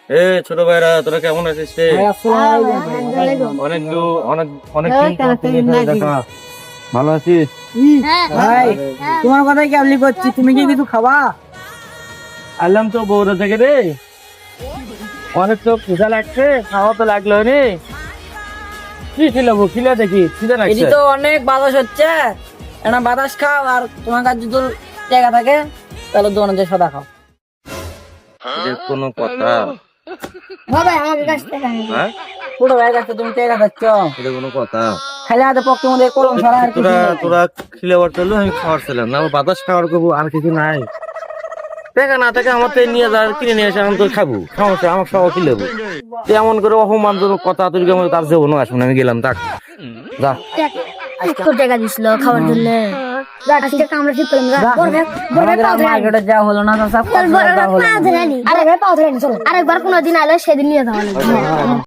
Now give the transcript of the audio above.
এ ছোট ভাইরা তোরা কেমন আছিস রে? অনেক দিন দেখা। ভালো আছিস? ভাই তোমার কথাই কেমনি করছি, তুমি কি কিছু খাবা? আল্লাম তো বৌরা থেকে রে, অনেক তো খিদা লাগছে, খাওয়া তো লাগলো রে। কি খিলাবো, খিলা দেখি খিদা এটি লাগছে। তো অনেক বাতাস হচ্ছে, একটা বাতাস খাও, আর তোমার কাছে যদি জায়গা থাকে তাহলে দোকানে সাদা খাও। এদের কোনো কথা? হ্যাঁ, পুরো ভাইয়ের কাছে তুমি জায়গা খাচ্ছ, এটা কোনো কথা? খালি হাতে পক্ষে মধ্যে কলম ছাড়া আর কিছু তোরা নেই। তোরা খিলাবার চললো, আমি খাওয়ার ছিলাম না, আমার বাতাস খাওয়ার করবো, আর কিছু নাই। দেখা না থাকে আমার তো নিয়ে যা কিনে নিয়ে এসে আমি তো খাবো, সমস্যা আমার সব কি লেবো। এমন করে অপমানজনক কথা তুই কেমন, তার জীবনও আসবে না, আমি গেলাম থাক যা। তো টাকা দিছিল খাওয়ার জন্য। আজকে আমরা ঠিক করলাম। আমাদের মার্কেটে যা হলো না তা সব আরেকবার কোনোদিন আলো সেদিন নিয়ে যাওয়া